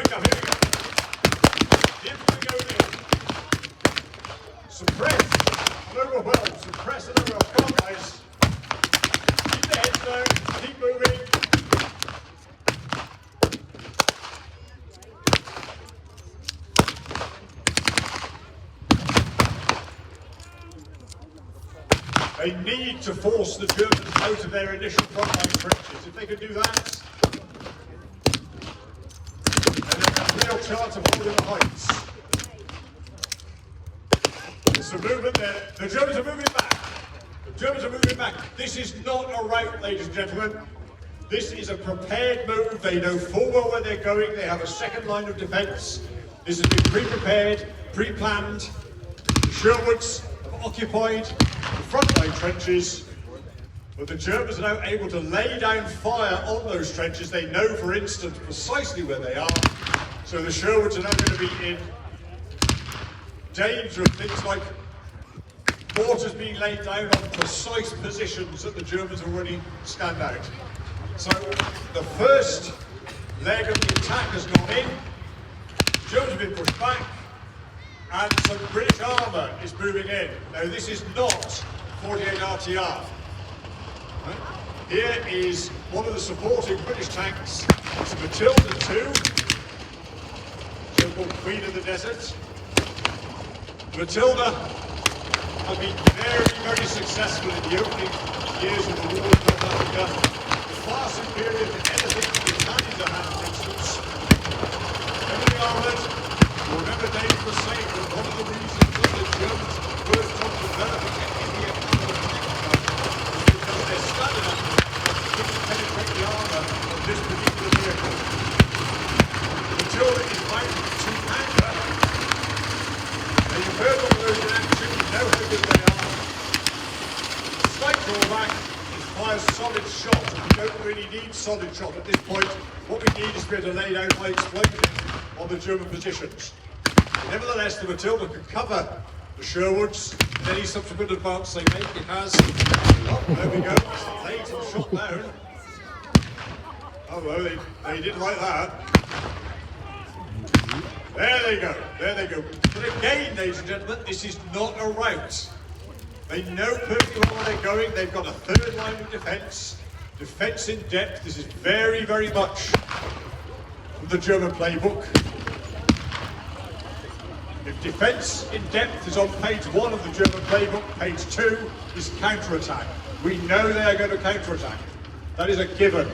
we go, here we go. Here we go there. Suppress and overwhelm, suppress and overwhelm. Come on, guys. Keep the heads down, keep moving. They need to force the Germans out of their initial frontline trenches. If they can do that, then they have a real chance of holding the heights. There's some movement there. The Germans are moving back. The Germans are moving back. This is not a rout, ladies and gentlemen. This is a prepared move. They know full well where they're going. They have a second line of defence. This has been pre-prepared, pre-planned. The Sherwoods have occupied the frontline trenches, but the Germans are now able to lay down fire on those trenches. They know, for instance, precisely where they are. So the Sherwoods are now going to be in danger of things like mortars being laid down on precise positions that the Germans already stand out. So the first leg of the attack has gone in. The Germans have been pushed back. And some British armour is moving in. Now this is not 48 RTR. Right? Here is one of the supporting British tanks. It's a Matilda 2, so-called Queen of the Desert. Matilda has been very, very successful in the opening years of the war in North Africa. Far superior to anything we've had in the hand, for instance. Heavily armoured. Remember, Dave was saying that one of the reasons that the Germans were not developing any economic technique is because their standard armour couldn't penetrate the armour of this particular vehicle. The Matilda is mounted with two pounder. Now you've heard all of those in action, you know how good they are. The slight drawback is fires solid shot. We don't really need solid shot at this point. What we need is to be able to lay down high explosion on the German positions. Nevertheless, the Matilda can cover the Sherwoods in any subsequent advance they make. It has. Oh, there we go. It's laid and shot down. Oh, well, they didn't like that. There they go. There they go. But again, ladies and gentlemen, this is not a rout. They know perfectly well where they're going. They've got a third line of defence. Defence in depth. This is very, very much from the German playbook. If defence in depth is on page 1 of the German playbook, page 2 is counter-attack. We know they are going to counter-attack. That is a given.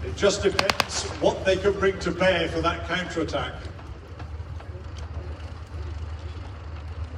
It just depends what they can bring to bear for that counter-attack.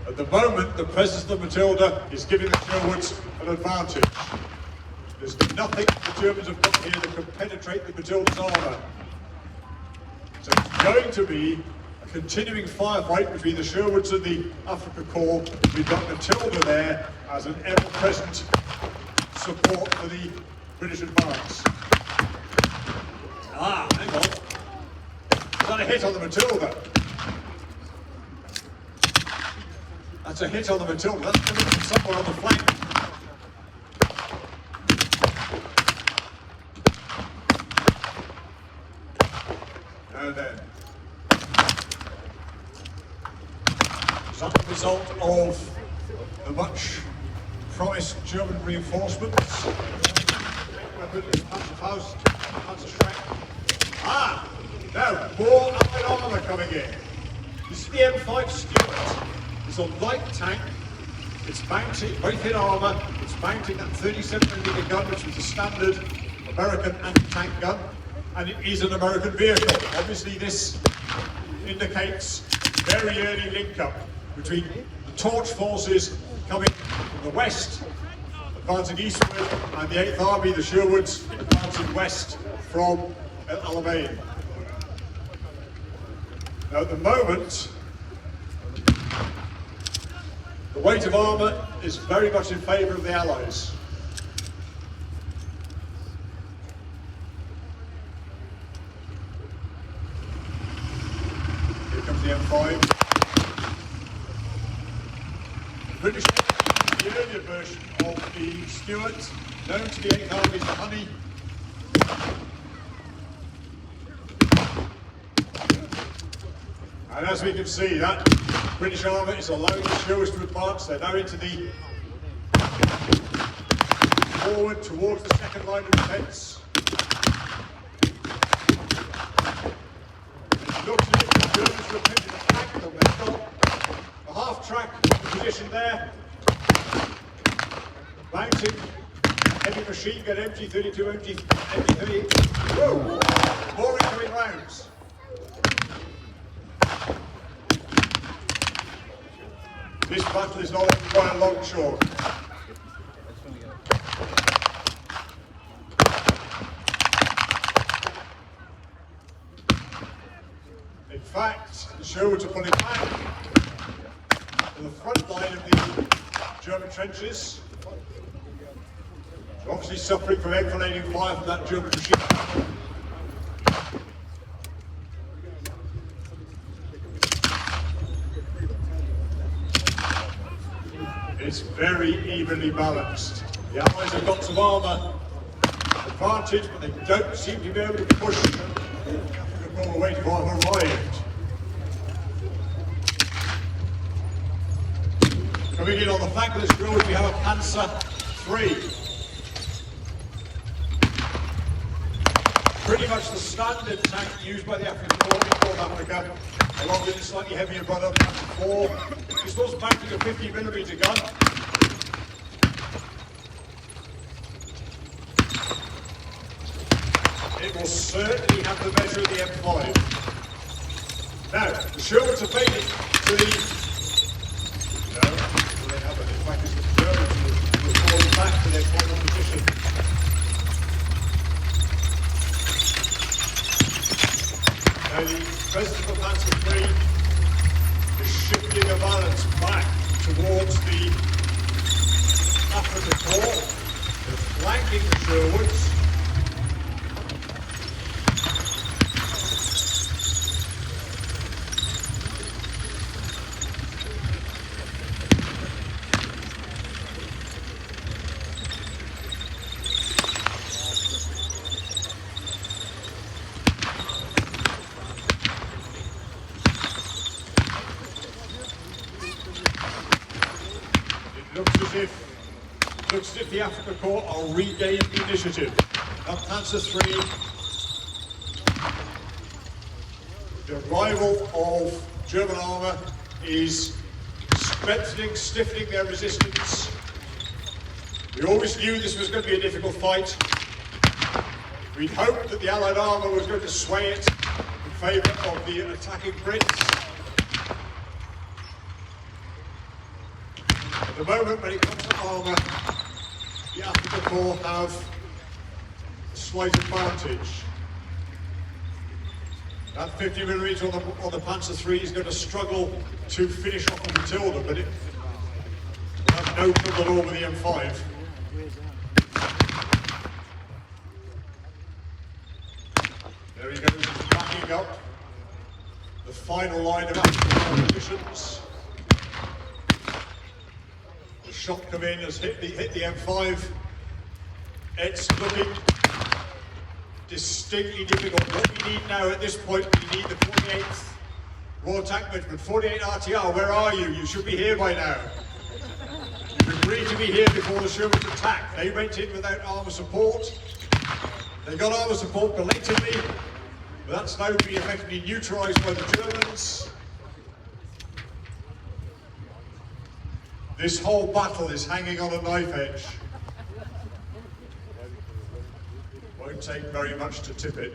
At the moment, the presence of the Matilda is giving the Sherwoods an advantage. There's nothing the Germans have got here that can penetrate the Matilda's armour. So it's going to be a continuing firefight between the Sherwoods and the Afrika Korps. We've got Matilda there as an ever-present support for the British advance. Ah, hang on. Is that a hit on the Matilda? That's a hit on the Matilda. That's coming from somewhere on the flank. And then, is that the result of the much promised German reinforcements? Ah, now more Allied armour coming in. This is the M5 Stuart. It's a light tank. It's mounting, very thin armour. It's mounting that 37mm gun, which is a standard American anti-tank gun. And it is an American vehicle. Obviously this indicates very early link-up between the Torch forces coming from the west, advancing eastward, and the 8th Army, the Sherwoods, advancing west from El Alamein. Now at the moment, the weight of armour is very much in favour of the Allies. The M5. The British the earlier version of the Stuart, known to the 8th Army as the Honey. And as we can see, that British armour is allowing the shows to advance. They're now into the forward towards the second line of defence. It looks as if the Germans are attempting to flank them. They've got a half-track position there, mounting heavy machine gun MG32, MG38. Whoa! More incoming rounds. This battle is not over by a long shot. In fact, the Sherwoods are pulling back to the front line of the German trenches. They're obviously suffering from enfilading fire from that German machine. It's very evenly balanced. The Allies have got some armour advantage, but they don't seem to be able to push the ball away to have arrived. Coming in on the flankless road, we have a Panzer III. Pretty much the standard tank used by the African Corps in North Africa, along with its slightly heavier brother, Panzer IV. This was mounting a 50mm gun. It will certainly have the measure of the M5. Now, the Sherwoods have made it to the... No, they haven't. In fact, it's the Germans who are falling back to their final position. Now, the President of Panzer III is shifting a balance back towards the African Corps. They're flanking the Sherwoods. Looks as if the African Corps are regaining the initiative. Now Panzer III, the arrival of German armour is strengthening, stiffening their resistance. We always knew this was going to be a difficult fight. We'd hoped that the Allied armour was going to sway it in favour of the attacking Brits. At the moment, when it comes to armour, the African Corps have a slight advantage. That 50mm on the Panzer III is going to struggle to finish off the Matilda, but it will have no trouble at all with the M5. There he goes, he's backing up the final line of African positions. Shot come in, has hit the M5. It's looking distinctly difficult. What we need now at this point, we need the 48th Royal Tank Regiment. 48 RTR, where are you? You should be here by now. You've agreed to be here before the Sherwoods attack. They went in without armour support. They got armour support belatedly, but that's now being effectively neutralised by the Germans. This whole battle is hanging on a knife edge. Won't take very much to tip it.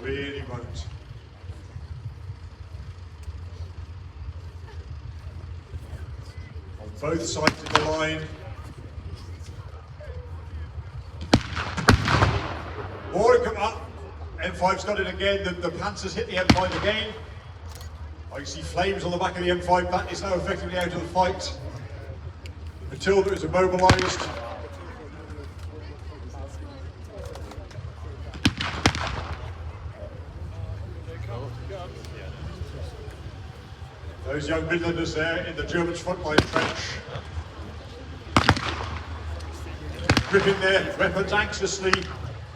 Really won't. On both sides of the line. More come up. M5's got it again. The Panzers hit the M5 again. I can see flames on the back of the M5. That is now effectively out of the fight. The Matilda is immobilised. Those young Midlanders there in the Germans' frontline trench, gripping their weapons anxiously.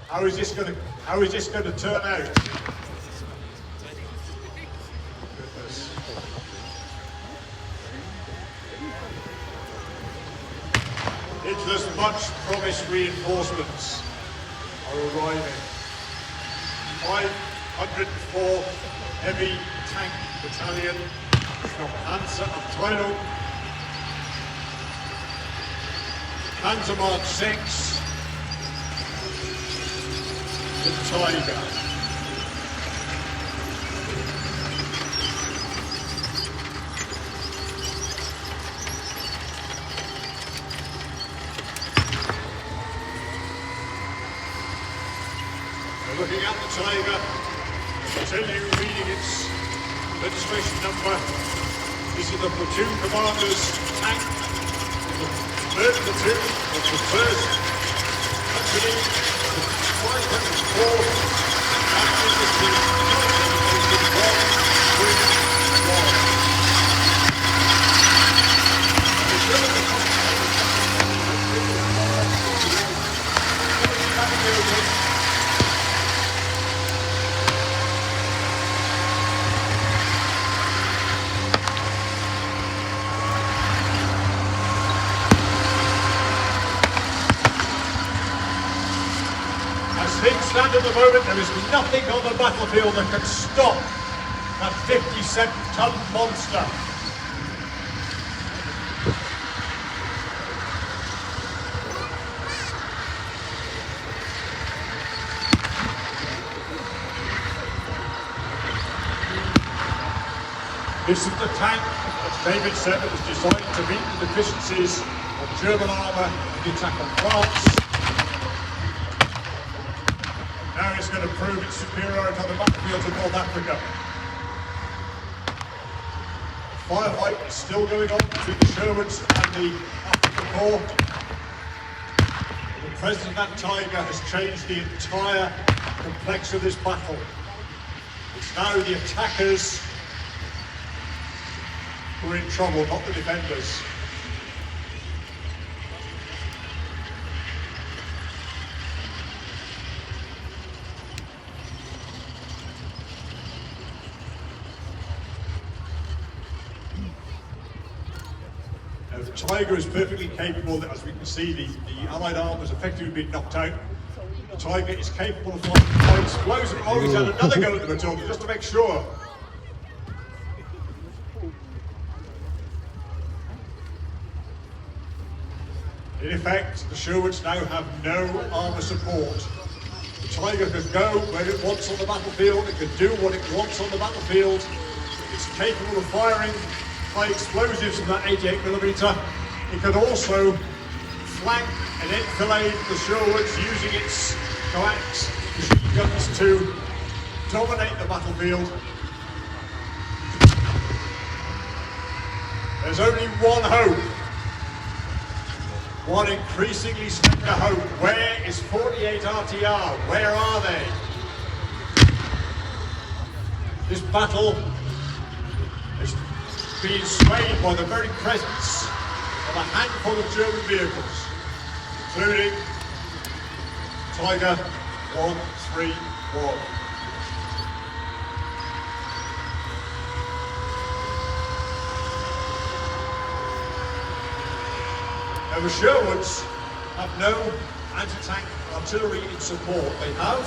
How is this going to turn out? Hitler's much promised reinforcements are arriving. 504 heavy tank battalion from Panzerabteilung, Panzermark 6, the Tiger. Looking at the Tiger, I'll tell you, reading its registration number, this is the platoon commander's tank in the 3rd platoon of the 1st Company, the 504th Infantry, 1. Things stand at the moment, there is nothing on the battlefield that can stop that 57-ton monster. This is the tank, as David said, that was designed to meet the deficiencies of German armour in the attack on France. Now it's going to prove its superiority on the battlefield of North Africa. The firefight is still going on between the Sherwoods and the African Corps. The presence of that Tiger has changed the entire complex of this battle. It's now the attackers who are in trouble, not the defenders. The Tiger is perfectly capable, as we can see, the Allied arm has effectively been knocked out. The Tiger is capable of firing explosive. Oh, he's had another go at the Matilda, just to make sure. In effect, the Sherwoods now have no armour support. The Tiger can go where it wants on the battlefield, it can do what it wants on the battlefield. It's capable of firing high explosives from that 88mm. It can also flank and enfilade the Sherwoods using its coax machine guns to dominate the battlefield. There's only one hope. One increasingly slender hope. Where is 48 RTR? Where are they? This battle is being swayed by the very presence of a handful of German vehicles, including Tiger 131. Now the Sherwoods have no anti-tank artillery in support. They have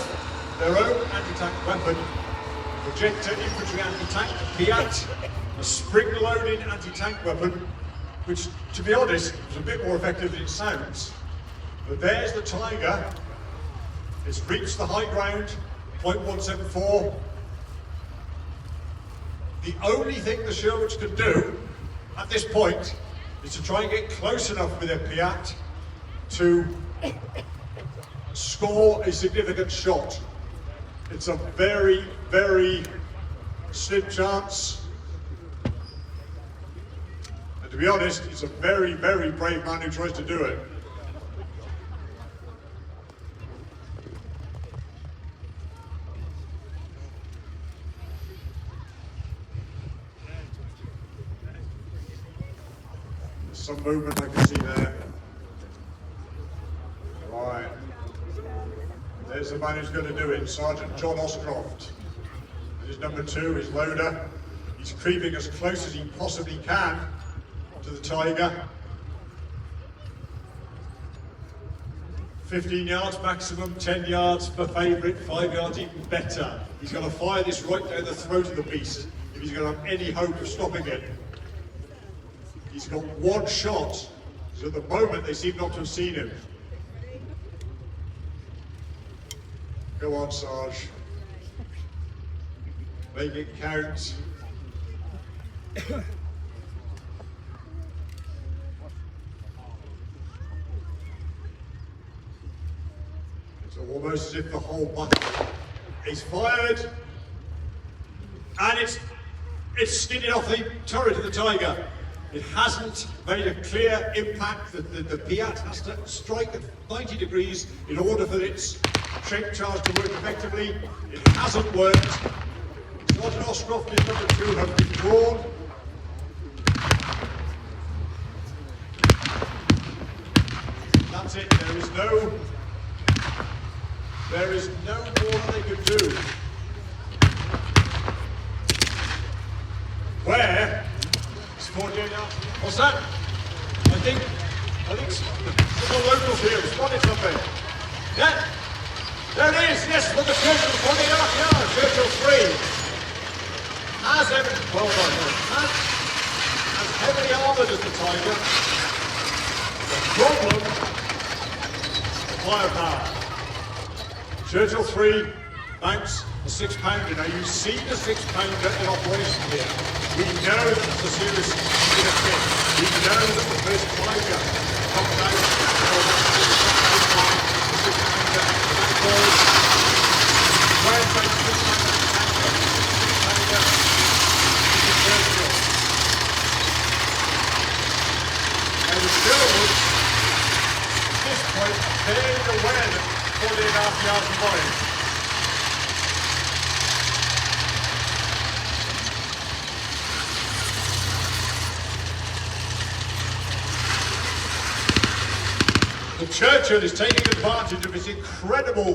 their own anti-tank weapon, projector infantry anti-tank, Piat, a spring-loaded anti-tank weapon, which, to be honest, is a bit more effective than it sounds. But there's the Tiger. It's reached the high ground, .174. The only thing the Sherwoods can do at this point is to try and get close enough with their Piat to score a significant shot. It's a very, very slim chance. And to be honest, it's a very, very brave man who tries to do it. There's some movement I can see there. Right. There's the man who's going to do it, Sergeant John Oscroft. His number 2, his loader. He's creeping as close as he possibly can to the Tiger. 15 yards maximum, 10 yards for favourite, 5 yards even better. He's going to fire this right down the throat of the beast if he's going to have any hope of stopping it. He's got one shot, so at the moment they seem not to have seen him. Go on, Sarge. Make it count. It's almost as if the whole battle is fired, and it's skidded off the turret of the Tiger. It hasn't made a clear impact. The Piat has to strike at 90 degrees in order for its shape charge to work effectively. It hasn't worked. Sergeant Oscroft and number 2 have been drawn. That's it. There is no more they could do. Where? It's 48 yards. What's that? I think some locals here spotted something. Yeah. There it is, yes, for the Churchill, 48 yards, Churchill 3. As heavily armoured as the Tiger. The problem, firepower. Churchill 3 mounts a 6-pounder. Now you've seen the 6-pounder in operation here. We know that it's a serious hit. We know that the first Tiger comes out the 6-pounder backboard. Where takes the 6-pounder? And the Sherwood, at this point, very aware that 48.5 yards away. The Churchill is taking advantage of its incredible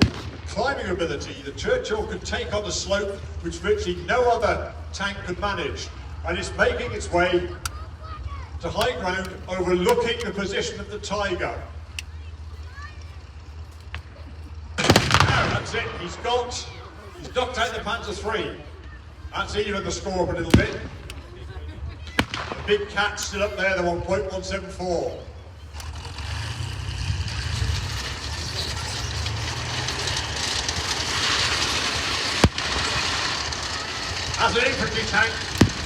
climbing ability. The Churchill could take on a slope which virtually no other tank could manage, and it's making its way to high ground overlooking the position of the Tiger. Now that's it, he's knocked out the Panzer III. That's even the score up a little bit. The big cat's still up there, the 1.174. As an infantry tank,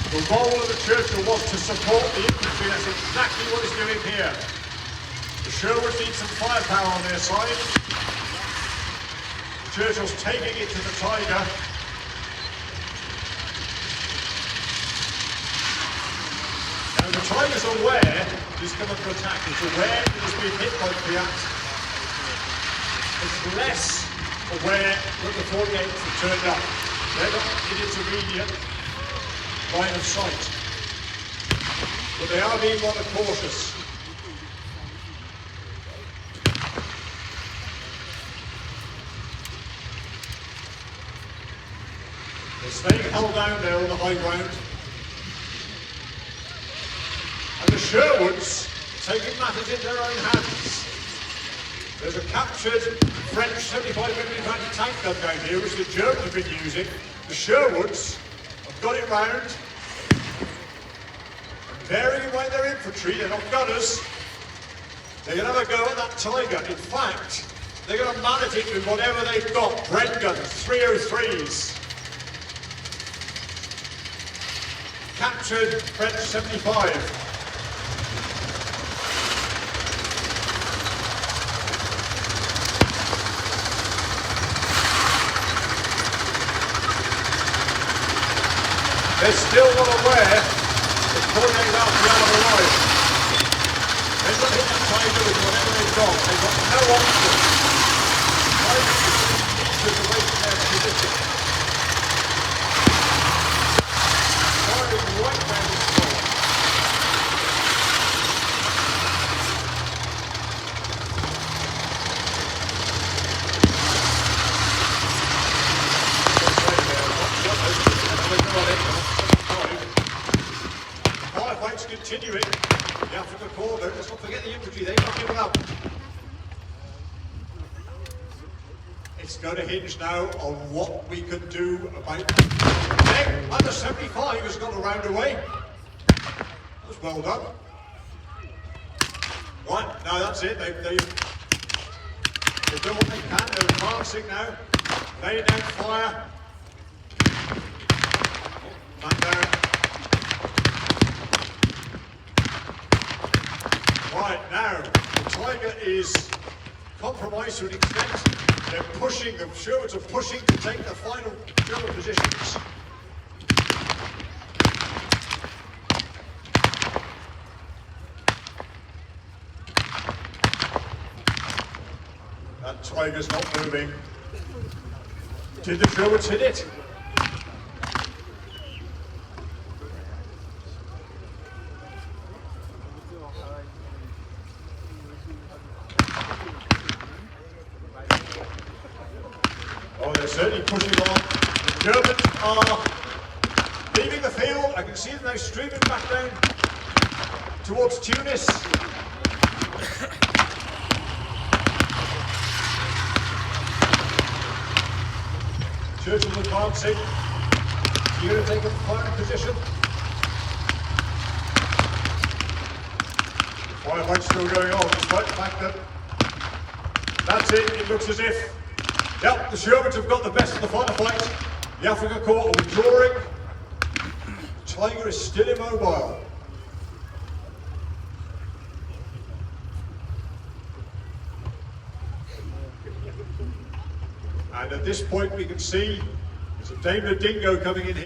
the role of the Churchill was to support the infantry. That's exactly what it's doing here. The Sherwoods need some firepower on their side. The Churchill's taking it to the Tiger. Now the Tiger's aware he's coming to attack. It's aware that it's been hit by the Piat. It's less aware that the 48s have turned up. They're not in its immediate line of sight, but they are being rather cautious. They're staying held down there on the high ground, and the Sherwoods taking matters in their own hands. There's a captured French 75mm anti-tank gun down here, which the Germans have been using. The Sherwoods have got it round. And bearing in mind their infantry, they're not gunners. They're going to have a go at that Tiger. In fact, they're going to man at it with whatever they've got. Bren guns, 303s. Captured French 75. They're still not aware that 48 after the other alive. They've got to hit that Tiger with whatever they've got. They've got no option. Tiger is away from their position. Firing right down the floor. Continuing the Africa corner. Let's not forget the infantry, they've not given up. It's going to hinge now on what we can do about... Under 75 has got a round away. That's well done. Right, now that's it. They've done what they can. They're advancing now. Laying down fire. Man down. Right, now, the Tiger is compromised to an extent. They're pushing, the Sherwoods are pushing to take the final German positions. That Tiger's not moving. Did the Sherwoods hit it? Oh, they're certainly pushing on. The Germans are leaving the field. I can see them now streaming back down towards Tunis. Churchill advancing. Here to take a fire position. The firefight's still going on, despite the fact that that's it. It looks as if, yep, the Sherwoods have got the best of the final fight. The Afrika Korps are withdrawing. The Tiger is still immobile. And at this point we can see there's a Daimler Dingo coming in here.